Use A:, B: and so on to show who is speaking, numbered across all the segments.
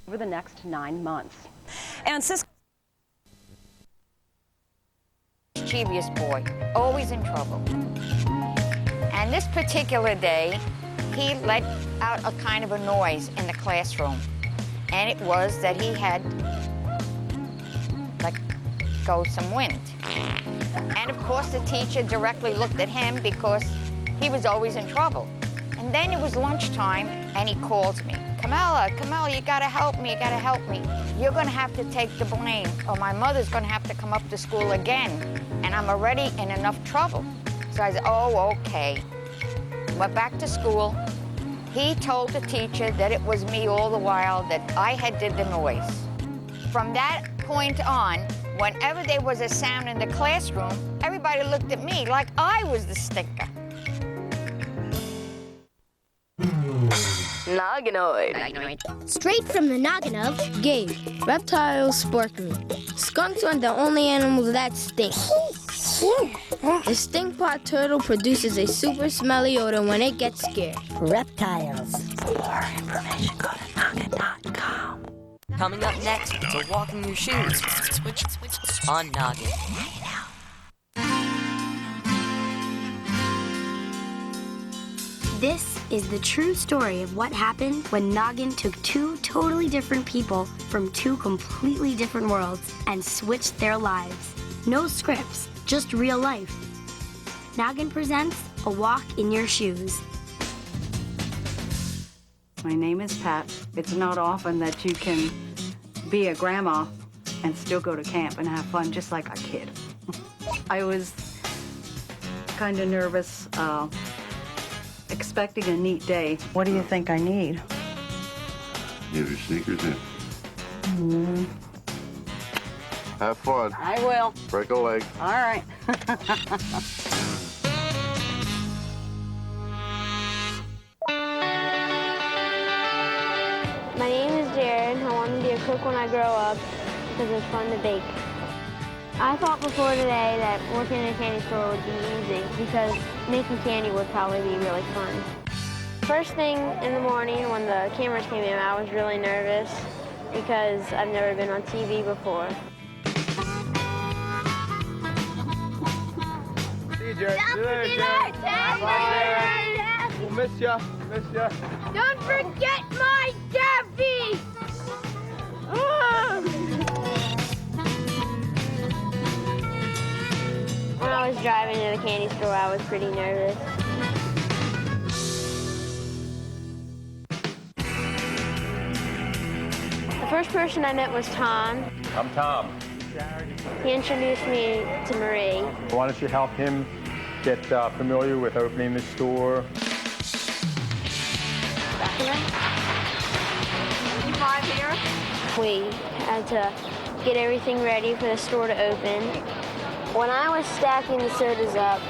A: over the next 9 months.
B: And Cisco.
C: Mischievous boy, always in trouble. And this particular day, he let out a kind of a noise in the classroom. And it was that he had let go some wind. And of course the teacher directly looked at him because he was always in trouble. And then it was lunchtime and he calls me. Camilla, you gotta help me, You're gonna have to take the blame or my mother's gonna have to come up to school again. And I'm already in enough trouble. So I said, oh, okay. Went back to school. He told the teacher that it was me all the while, that I had did the noise. From that point on, whenever there was a sound in the classroom, everybody looked at me like I was the stinker.
D: Nogginoid. Straight from the noggin of Gabe. Reptiles spark me. Skunks aren't the only animals that stink. The stink pot turtle produces a super smelly odor when it gets scared. Reptiles.
E: For more information, go to noggin.com.
B: Coming up next, it's a walk in your shoes on Noggin.
D: This is the true story of what happened when Noggin took two totally different people from two completely different worlds and switched their lives. No scripts, just real life. Noggin presents A Walk in Your Shoes.
F: My name is Pat. It's not often that you can be a grandma and still go to camp and have fun just like a kid. I was kind of nervous, expecting a neat day. What do you think I need?
G: You have your sneakers in. Have fun.
F: I will.
G: Break a leg.
F: All right.
H: My name is Jared. I want to be a cook when I grow up because it's fun to bake. I thought before today that working in a candy store would be easy because making candy would probably be really fun. First thing in the morning when the cameras came in, I was really nervous because I've never been on TV before.
I: See you, Jared. See you later, Jared. Bye. We'll miss ya. Miss ya.
H: Don't forget my Daffy! When I was driving to the candy store, I was pretty nervous. The first person I met was Tom.
I: I'm Tom.
H: He introduced me to Marie.
I: Why don't you help him get familiar with opening the store?
H: We had to get everything ready for the store to open. When I was stacking the sodas up,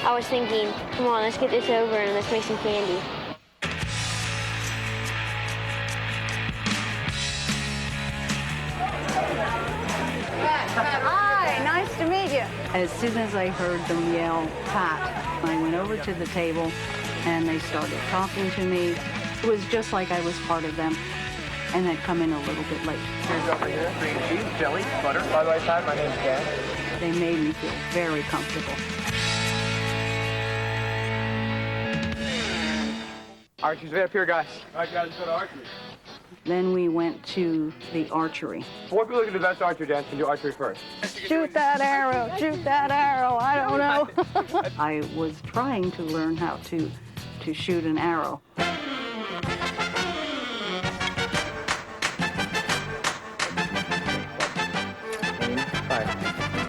H: I was thinking, come on, let's get this over and let's make some candy.
F: Hi, nice to meet you. As soon as I heard them yell, Pat, I went over to the table and they started talking to me. It was just like I was part of them and had come in a little bit late.
I: Here's over here, cream cheese, jelly, butter. By the way, Pat, my name's Dan.
F: They made me feel very comfortable.
I: Archie's right up here, guys. All right, guys, let's go to archery.
F: Then we went to the archery.
I: 4 people who can do the best archery dance can do archery first.
F: Shoot that arrow, I don't know. I was trying to learn how to shoot an arrow.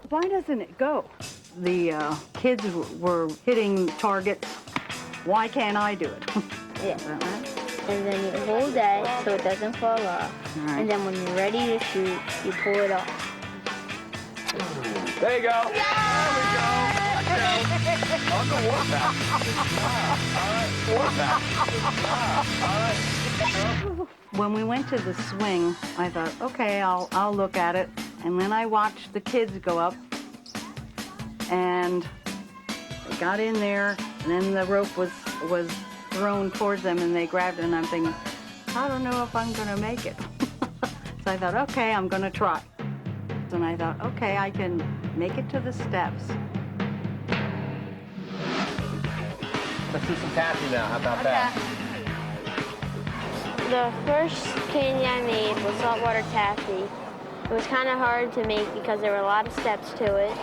F: Why doesn't it go? The kids were hitting targets. Why can't I do it?
H: Yeah. And then you hold that so it doesn't fall off.
F: Right.
H: And then when you're ready to shoot, you pull it off.
I: There you go. Yeah! There we go. On the warpath. All right, warpath.
F: When we went to the swing, I thought, okay, I'll look at it. And then I watched the kids go up, and they got in there, and then the rope was thrown towards them, and they grabbed it, and I'm thinking, I don't know if I'm going to make it. I thought, okay, I'm going to try. And I thought, okay, I can make it to the steps.
I: Let's do some taffy now. How about that?
H: The first candy I made was saltwater taffy. It was kind of hard to make because there were a lot of steps to it.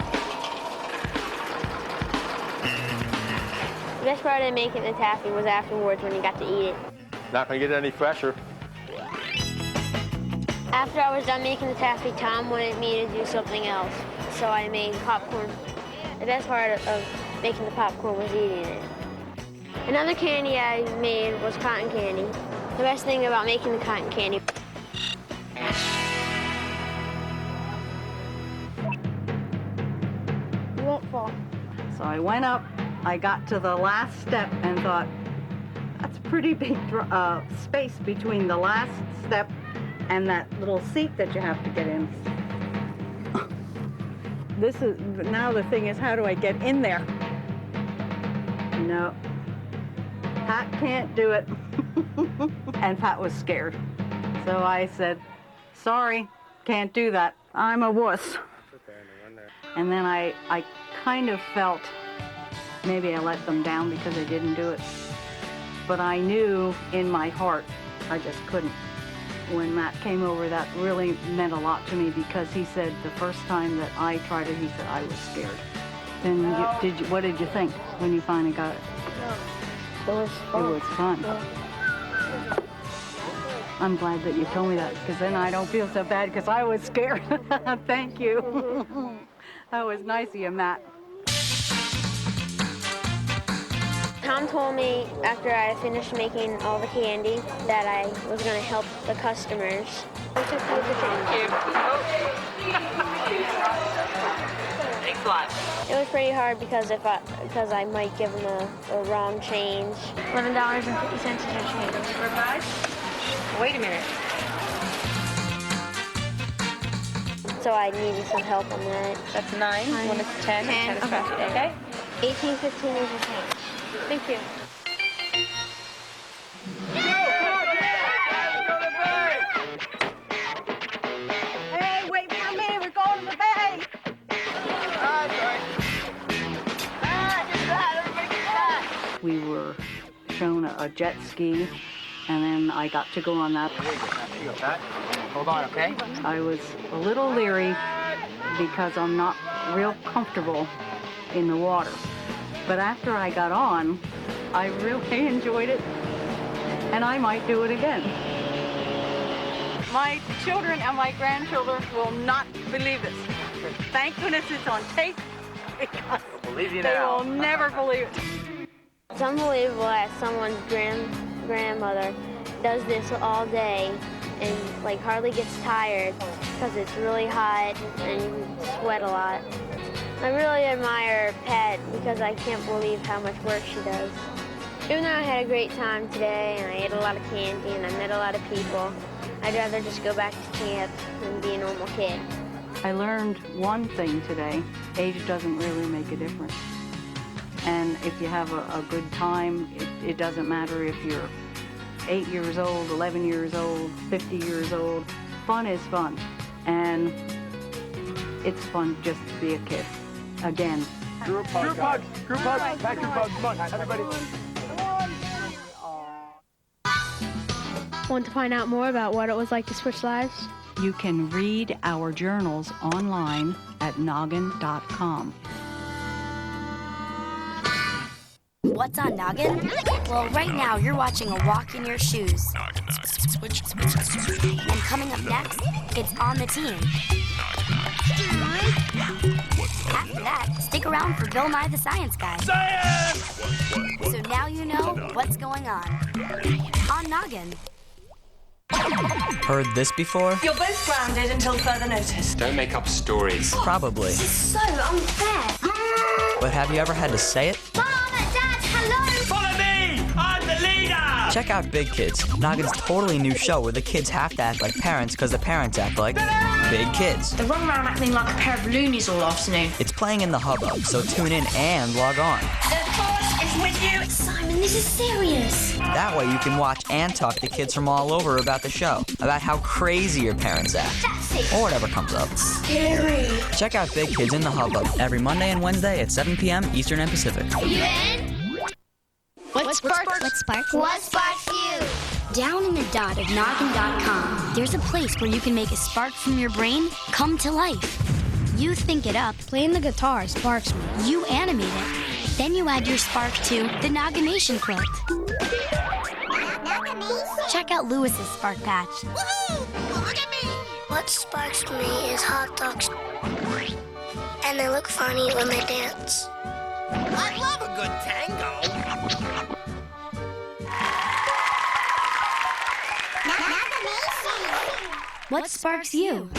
H: The best part of making the taffy was afterwards when you got to eat it.
I: Not gonna get any fresher.
H: After I was done making the taffy, Tom wanted me to do something else, so I made popcorn. The best part of making the popcorn was eating it. Another candy I made was cotton candy. The best thing about making the cotton candy. You won't fall.
F: So I went up, I got to the last step and thought, that's a pretty big space between the last step and that little seat that you have to get in. Now the thing is, how do I get in there? No, Pat can't do it. And Pat was scared. So I said, sorry, can't do that. I'm a wuss. And then I kind of felt maybe I let them down because I didn't do it. But I knew in my heart I just couldn't. When Matt came over, that really meant a lot to me because he said the first time that I tried it, he said I was scared. And what did you think when you finally got it?
H: It was fun.
F: It was fun.
H: Yeah.
F: I'm glad that you told me that because then I don't feel so bad because I was scared. Thank you. That was nice of you, Matt.
H: Tom told me after I finished making all the candy that I was going to help the customers.
B: Thank you. Thanks a lot.
H: It was pretty hard because I might give them a wrong change. $11.50 is your change.
B: Wait a minute.
H: So I needed some help on that.
B: That's 9, 1 is 10, 10 is 50, okay?
H: $18.15 is your change. Thank you.
F: Hey, wait for me. We're going to the bay. We were shown a jet ski, and then I got to go on that.
I: Hold on, okay?
F: I was a little leery because I'm not real comfortable in the water. But after I got on, I really enjoyed it, and I might do it again. My children and my grandchildren will not believe this. Thank goodness it's on tape, because
I: Believe you
F: they
I: now.
F: will never believe it.
H: It's unbelievable that someone's grandmother does this all day and like hardly gets tired because it's really hot and you sweat a lot. I really admire Pat because I can't believe how much work she does. Even though I had a great time today and I ate a lot of candy and I met a lot of people, I'd rather just go back to camp and be a normal kid.
F: I learned one thing today: age doesn't really make a difference. And if you have a good time, it doesn't matter if you're 8 years old, 11 years old, 50 years old. Fun is fun. And it's fun just to be a kid. Again.
I: Group hugs. Group hugs. Back group hugs. Come on, everybody.
A: Want to find out more about what it was like to switch lives?
F: You can read our journals online at noggin.com.
D: What's on Noggin? Well, right now you're watching A Walk in Your Shoes. And coming up next, it's On the Team. After that, stick around for Bill Nye the Science Guy.
J: Science!
D: So now you know what's going on Noggin.
K: Heard this before?
B: You're both grounded until further notice.
J: Don't make up stories.
K: Probably.
D: This is so unfair.
K: But have you ever had to say it?
D: Mom, Dad, hello.
J: Follow me! I'm the leader!
K: Check out Big Kids, Noggin's totally new show where the kids have to act like parents because the parents act like big kids.
A: They run around acting like a pair of loonies all afternoon.
K: It's playing in the hubbub, so tune in and log on.
A: The force
J: is with you.
D: Simon, this is serious.
K: That way you can watch and talk to kids from all over about the show, about how crazy your parents act, or whatever comes up.
D: Scary.
K: Check out Big Kids in the Hubbub every Monday and Wednesday at 7 p.m. Eastern and Pacific.
D: You in?
H: What sparks you?
D: Down in the dot of noggin.com, there's a place where you can make a spark from your brain come to life. You think it up.
A: Playing the guitar sparks me.
D: You animate it. Then you add your spark to the Noggination quilt. Check out Lewis's spark patch.
H: What sparks me is hot dogs. And they look funny when they dance.
J: I love a good tango.
D: What sparks you?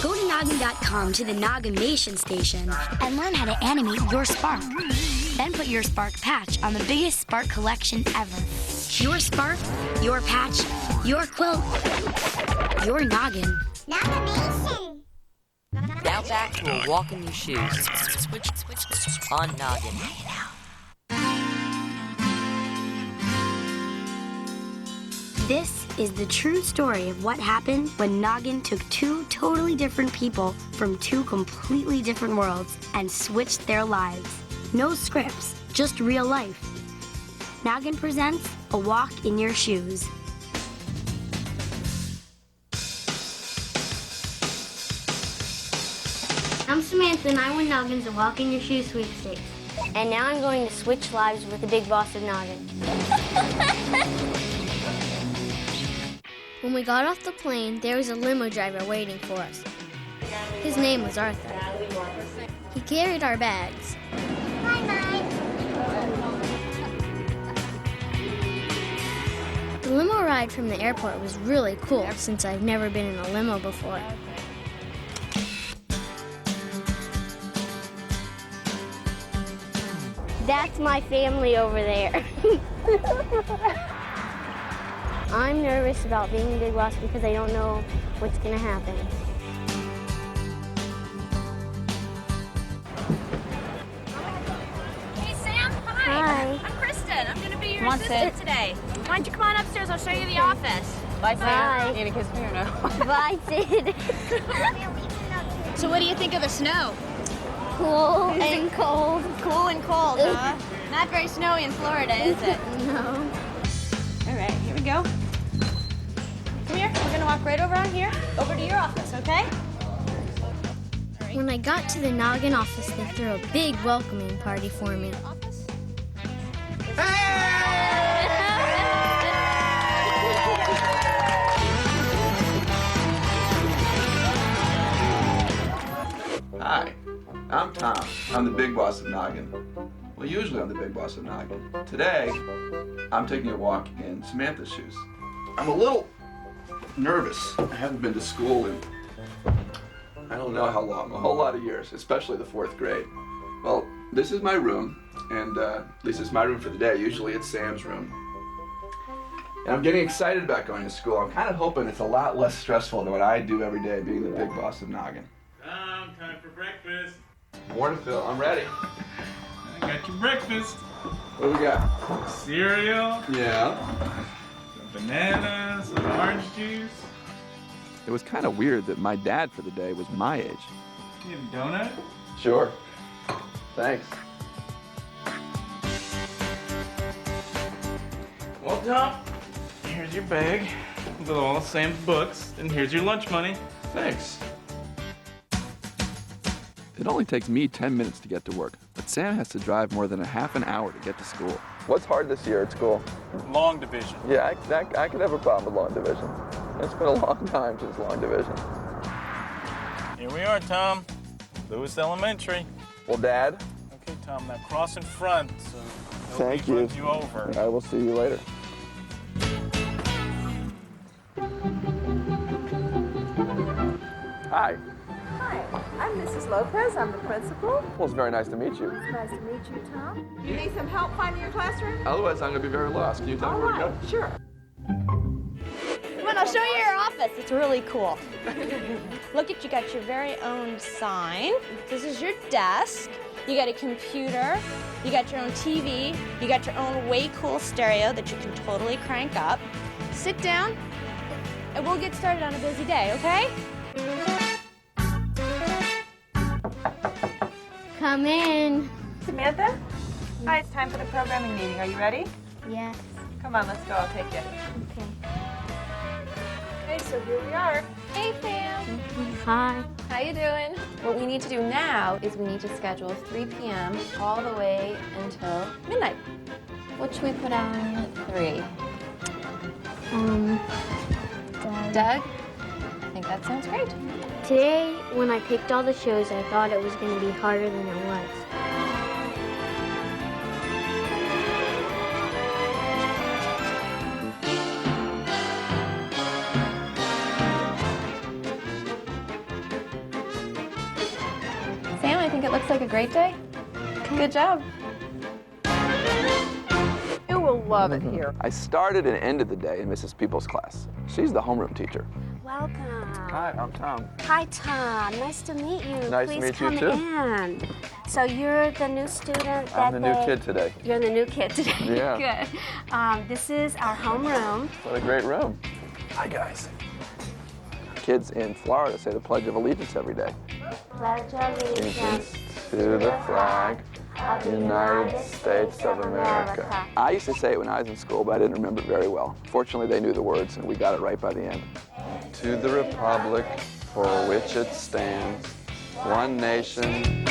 D: Go to noggin.com to the Noggination station and learn how to animate your spark. Then put your spark patch on the biggest spark collection ever. Your spark, your patch, your quilt, your noggin.
H: Noggination.
B: Now back to a walk in your shoes. Switch on Noggin.
D: This is the true story of what happened when Noggin took two totally different people from two completely different worlds and switched their lives. No scripts, just real life. Noggin presents A Walk in Your Shoes.
H: I'm Samantha and I won Noggin's A Walk in Your Shoes sweepstakes. And now I'm going to switch lives with the big boss of Noggin. When we got off the plane, there was a limo driver waiting for us. His name was Arthur. He carried our bags. Hi, Mike. The limo ride from the airport was really cool since I've never been in a limo before. That's my family over there. I'm nervous about being a big boss because I don't know what's going to happen.
L: Hey, Sam. Hi.
H: Hi.
L: I'm Kristen. I'm going to be your assistant today. Why don't you come on upstairs? I'll show you the office.
C: Bye, Sam.
H: Bye.
C: Need a kiss me or no?
H: Bye, Sid.
L: So what do you think of the snow?
H: Cool and cold.
L: Cool and cold, huh? Not very snowy in Florida, is it?
H: No.
L: All right, here we go. Come here. We're going to walk right over on here, over to your office, okay?
H: When I got to the Noggin office, they threw a big welcoming party for me.
M: Hi, I'm Tom. I'm the big boss of Noggin. Well, usually I'm the big boss of Noggin. Today, I'm taking a walk in Samantha's shoes. I'm a little nervous. I haven't been to school in I don't know how long, a whole lot of years, especially the 4th grade. Well, this is my room, and at least it's my room for the day. Usually it's Sam's room. And I'm getting excited about going to school. I'm kind of hoping it's a lot less stressful than what I do every day being the big boss of Noggin.
J: Time for breakfast.
M: More to fill. I'm ready.
J: I got your breakfast.
M: What do we got?
J: Cereal,
M: Yeah.
J: some bananas, some orange juice.
M: It was kind of weird that my dad for the day was my age.
J: You have a donut?
M: Sure. Thanks.
J: Well, Tom, here's your bag with all Sam's books, and here's your lunch money.
M: Thanks. It only takes me 10 minutes to get to work, but Sam has to drive more than a half an hour to get to school. What's hard this year at school?
J: Long division.
M: Yeah, I could have a problem with long division. It's been a long time since long division.
J: Here we are, Tom. Lewis Elementary.
M: Well, Dad.
J: Okay, Tom, now cross in front so
M: Thank
J: nobody
M: you.
J: runs you over.
M: I will see you later. Hi.
N: Hi, I'm Mrs. Lopez. I'm the principal.
M: Well, it's very nice to meet you.
N: It's nice to meet you, Tom. You need some help finding your classroom?
M: Otherwise, I'm going to be very lost. Can you tell me where to go?
N: Sure.
L: Come on, I'll show you your office. It's really cool. Look at you got your very own sign. This is your desk. You got a computer, you got your own TV, you got your own way cool stereo that you can totally crank up. Sit down, and we'll get started on a busy day, okay?
H: Come in.
N: Samantha? Hi, it's time for the programming meeting. Are you ready?
H: Yes.
N: Come on, let's go. I'll take you.
H: Okay.
N: Okay, so here we are.
L: Hey, Sam.
H: Hi.
O: How you doing? What we need to do now is we need to schedule 3 p.m. all the way until midnight. What should we put on 3? Doug? I think that sounds great.
H: Today, when I picked all the shows, I thought it was going to be harder than it was.
O: Sam, I think it looks like a great day. Good job.
N: You will love it here.
M: I started and ended the day in Mrs. Peoples' class. She's the homeroom teacher.
D: Welcome.
M: Hi, I'm Tom.
D: Hi, Tom. Nice to meet you.
M: Nice to
D: Please
M: meet you,
D: come
M: too.
D: in. So you're the new student
M: I'm the new kid today.
D: You're the new kid today.
M: Yeah.
D: Good. This is our homeroom.
M: What a great room. Hi, guys. Kids in Florida say the Pledge of Allegiance every day.
H: Pledge allegiance
M: To the flag of the United States of America. I used to say it when I was in school, but I didn't remember it very well. Fortunately, they knew the words, and we got it right by the end. To the republic for which it stands, one nation.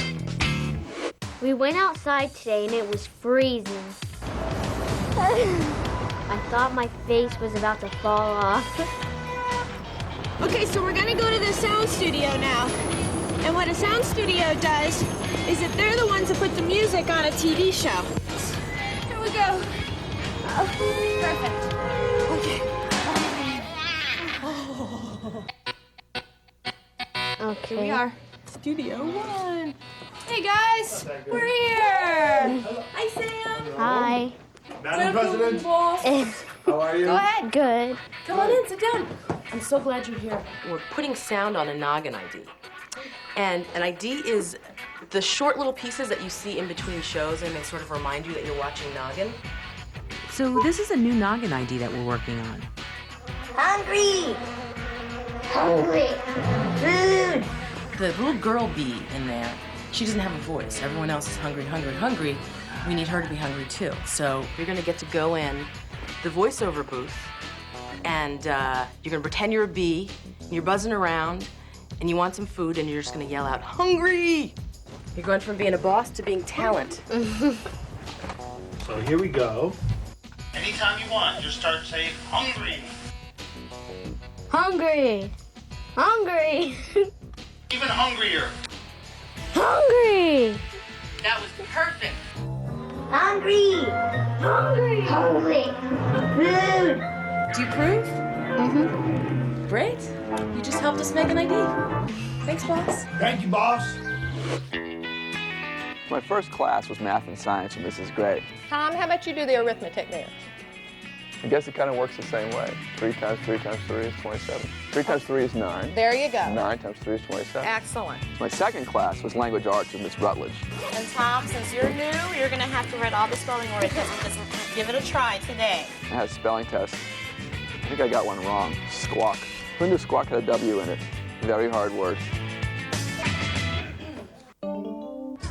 H: We went outside today and it was freezing. I thought my face was about to fall off.
L: Okay, so we're gonna go to the sound studio now. And what a sound studio does is that they're the ones that put the music on a TV show. Here we go. Perfect. Okay.
H: Okay.
L: Here we are. Studio 1. Hey guys, we're here. Hi Sam.
H: Hi.
I: Madam President, how are you?
L: Go ahead.
H: Good.
P: Come on in, sit down. I'm so glad you're here. We're putting sound on a noggin ID. And an ID is the short little pieces that you see in between shows and they sort of remind you that you're watching Noggin.
E: So this is a new noggin ID that we're working on.
H: Hungry. Hungry. Food.
P: The little girl bee in there, she doesn't have a voice. Everyone else is hungry, hungry, hungry. We need her to be hungry too. So you're gonna get to go in the voiceover booth and you're gonna pretend you're a bee and you're buzzing around and you want some food and you're just gonna yell out, hungry! You're going from being a boss to being talent.
I: So here we go.
J: Anytime you want, just start saying hungry.
H: Hungry. Hungry.
J: Even hungrier.
H: Hungry.
J: That was perfect.
H: Hungry. Hungry. Hungry. Food.
P: Do you approve?
H: Mm-hmm.
P: Great. You just helped us make an ID. Thanks, boss.
I: Thank you, boss.
M: My first class was math and science with Mrs. Gray.
N: Tom, how about you do the arithmetic there?
M: I guess it kind of works the same way. 3 times 3 times 3 is 27. 3 times 3 is 9.
N: There you go.
M: 9 times 3 is 27.
N: Excellent.
M: My second class was language arts with Miss Rutledge.
L: And Tom, since you're new, you're gonna have to write all the spelling words. Just give it a try today.
M: I had a spelling test. I think I got one wrong. Squawk. Who knew squawk had a W in it? Very hard word.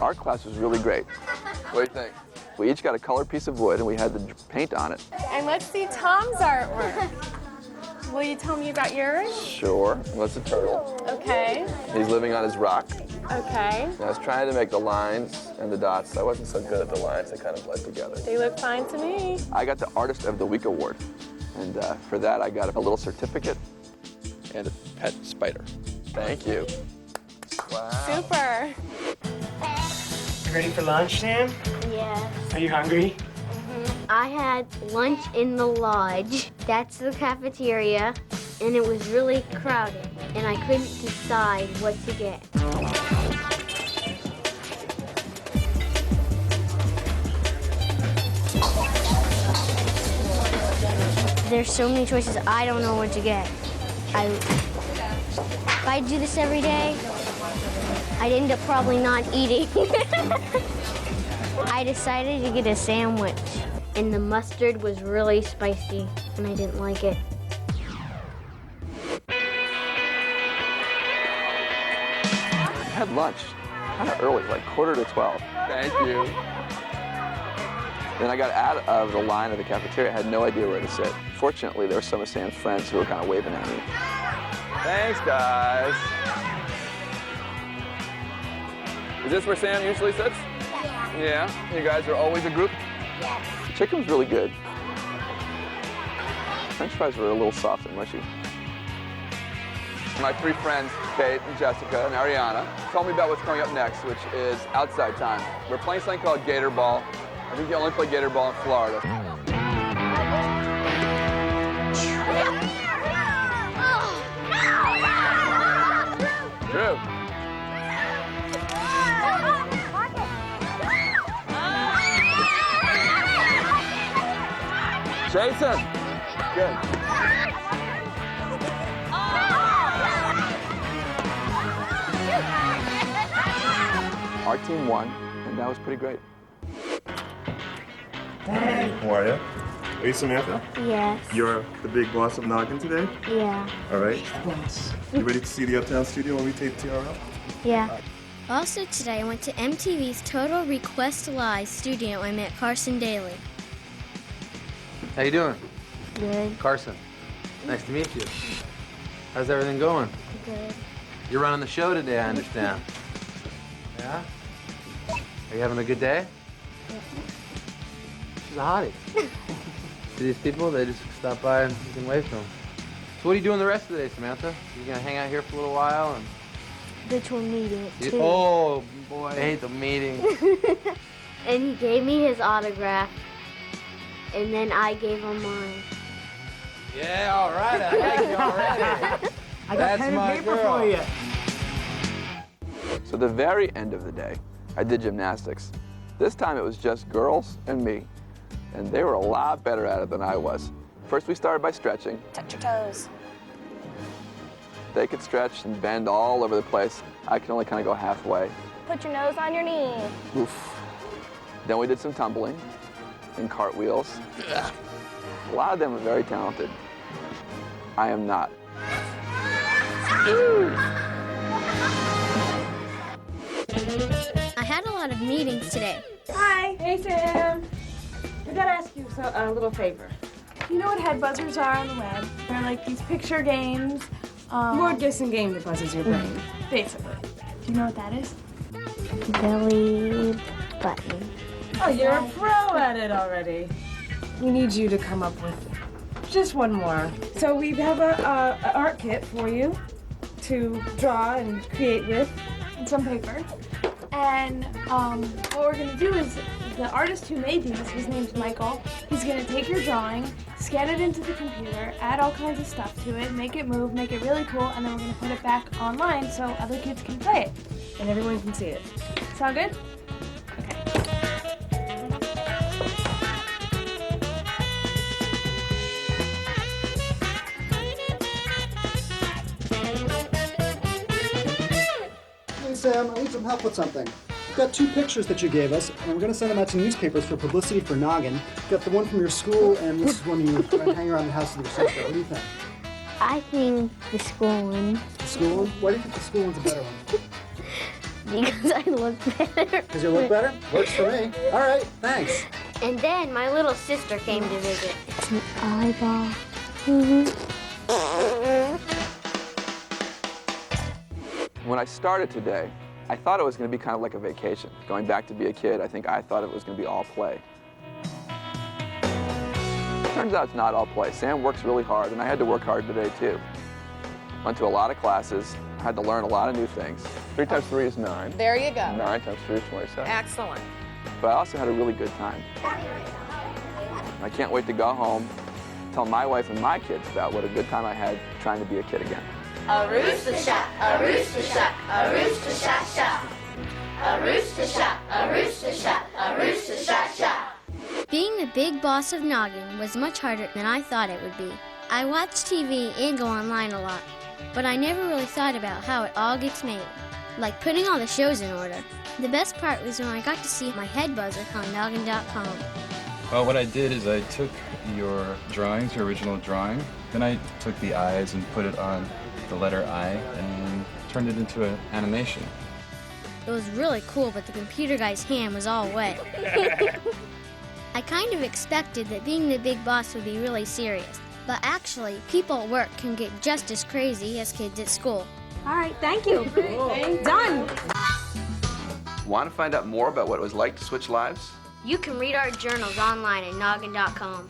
M: Art class was really great. What do you think? We each got a colored piece of wood and we had to paint on it.
L: And let's see Tom's artwork. Will you tell me about yours?
M: Sure. What's a turtle?
L: Okay.
M: He's living on his rock.
L: Okay.
M: And I was trying to make the lines and the dots. I wasn't so good at the lines. They kind of bled together.
L: They look fine to me.
M: I got the Artist of the Week award. And for that, I got a little certificate and a pet spider. Thank you. Wow.
L: Super.
J: Ready for lunch, Sam?
H: Yes.
J: Are you hungry?
H: I had lunch in the lodge. That's the cafeteria. And it was really crowded. And I couldn't decide what to get. There's so many choices, I don't know what to get. If I do this every day, I'd end up probably not eating. I decided to get a sandwich, and the mustard was really spicy, and I didn't like it.
M: I had lunch kind of early, like 11:45. Thank you. Then I got out of the line of the cafeteria. I had no idea where to sit. Fortunately, there were some of Sam's friends who were kind of waving at me. Thanks, guys. Is this where Sam usually sits? Yeah. You guys are always a group?
H: Yes.
M: The chicken was really good. French fries were a little soft and mushy. My three friends, Kate and Jessica and Ariana, told me about what's coming up next, which is outside time. We're playing something called Gator Ball. I think you only play Gator Ball in Florida. True. Jason. Good. Our team won, and that was pretty great.
Q: Hey. How are you? Are you Samantha?
H: Yes.
Q: You're the big boss of Noggin today?
H: Yeah.
Q: All right. You ready to see the Uptown studio when we tape TRL?
H: Yeah.
A: Also today, I went to MTV's Total Request Live studio and met Carson Daly.
R: How you doing?
H: Good.
R: Carson. Nice to meet you. How's everything going?
H: Good.
R: You're running the show today, I understand. Yeah? Are you having a good day?
H: Yeah.
R: She's a hottie. See these people? They just stop by and you can wave to them. So what are you doing the rest of the day, Samantha? You gonna hang out here for a little while and...
H: Bitch, we're meeting at 2.
R: Oh, boy, I hate the meeting.
H: And he gave me his autograph, and then I gave him mine.
R: Yeah, all right, I like you already.
S: I got pen and paper for you.
M: So the very end of the day, I did gymnastics. This time it was just girls and me, and they were a lot better at it than I was. First we started by stretching.
O: Touch your toes.
M: They could stretch and bend all over the place. I could only kind of go halfway.
O: Put your nose on your knee.
M: Oof. Then we did some tumbling and cartwheels. A lot of them are very talented. I am not.
A: I had a lot of meetings today.
L: Hi. Hey, Sam. I gotta ask you a little favor. You know what head buzzers are on the web? They're like these picture games. Word guessing game that buzzes your brain, basically. Do you know what that is?
H: Belly button.
L: Oh, you're a pro at it already. We need you to come up with just one more. So we have a art kit for you to draw and create with and some paper. And what we're gonna do is the artist who made these, his name's Michael, he's gonna take your drawing, scan it into the computer, add all kinds of stuff to it, make it move, make it really cool, and then we're gonna put it back online so other kids can play it and everyone can see it. Sound good?
S: Hey, Sam, I need some help with something. We've got 2 pictures that you gave us, and we're going to send them out to newspapers for publicity for Noggin. We've got the one from your school, and this is one you hang around the house with your sister. What do you think?
H: I think the school one.
S: The school one? Why do you think the school one's a better one?
H: Because I look better.
S: Because you look better? Works for me. All right, thanks.
H: And then my little sister came to visit. It's an eyeball.
M: When I started today, I thought it was going to be kind of like a vacation. Going back to be a kid, I thought it was going to be all play. Turns out it's not all play. Sam works really hard, and I had to work hard today too. Went to a lot of classes, had to learn a lot of new things. 3 times 3 is 9.
O: There you go.
M: 9 times 3 is 27.
O: Excellent.
M: But I also had a really good time. I can't wait to go home, tell my wife and my kids about what a good time I had trying to be a kid again.
T: A rooster shot, a rooster shot, a rooster shot, shot. A rooster shot, a rooster shot, a rooster shot, shot.
A: Being the big boss of Noggin was much harder than I thought it would be. I watch TV and go online a lot, but I never really thought about how it all gets made. like putting all the shows in order. The best part was when I got to see my head buzzer on Noggin.com.
U: Well, what I did is I took your drawings, your original drawing, then I took the eyes and put it on the letter I and turned it into an animation.
A: It was really cool, but the computer guy's hand was all wet. I kind of expected that being the big boss would be really serious, but actually, people at work can get just as crazy as kids at school.
L: All right, thank you. Done.
M: Want to find out more about what it was like to switch lives?
A: You can read our journals online at Noggin.com.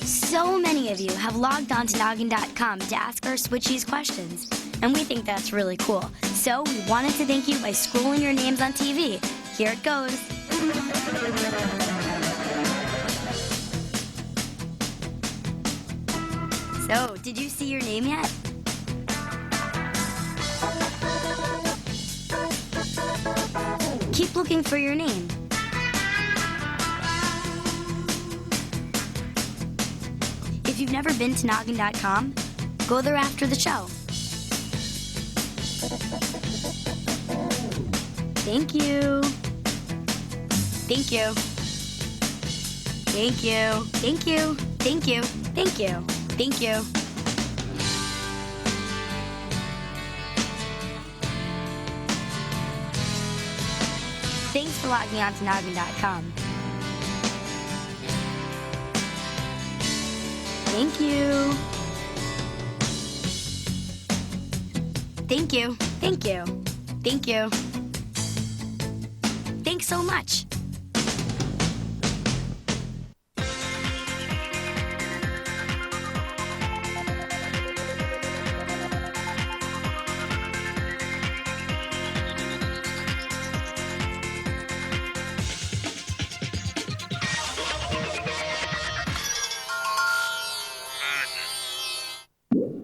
D: So many of you have logged on to Noggin.com to ask our Switchies questions, and we think that's really cool. So we wanted to thank you by scrolling your names on TV. Here it goes. So, did you see your name yet? Keep looking for your name. If you've never been to Noggin.com, go there after the show. Thank you. Thank you. Thank you. Thank you. Thank you. Thank you. Thank you. Thanks for logging on to Noggin.com. Thank you. Thank you. Thank you. Thank you. Thanks so much.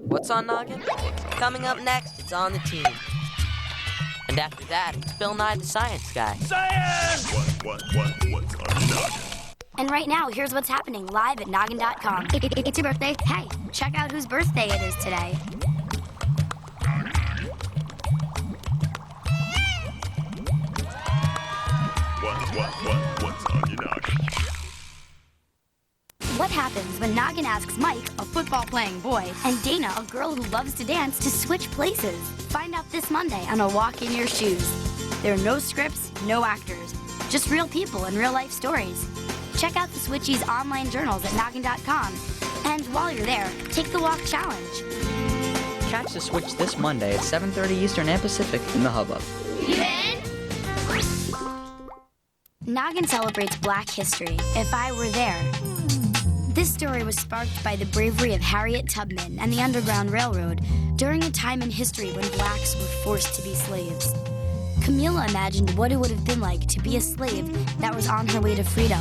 B: What's on Noggin? Coming up next, it's On the Team. And after that, it's Bill Nye the Science Guy.
Q: Science! What's on Noggin?
D: And right now, here's what's happening live at Noggin.com. It's your birthday. Hey, check out whose birthday it is today.
Q: What's on your noggin?
D: What happens when Noggin asks Mike, a football-playing boy, and Dana, a girl who loves to dance, to switch places? Find out this Monday on A Walk in Your Shoes. There are no scripts, no actors, just real people and real-life stories. Check out the Switchies online journals at Noggin.com. And while you're there, take the Walk Challenge.
K: Catch the Switch this Monday at 7:30 Eastern and Pacific in the Hubbub.
A: You in?
D: Noggin celebrates Black history. If I Were There. This story was sparked by the bravery of Harriet Tubman and the Underground Railroad during a time in history when blacks were forced to be slaves. Camila imagined what it would have been like to be a slave that was on her way to freedom.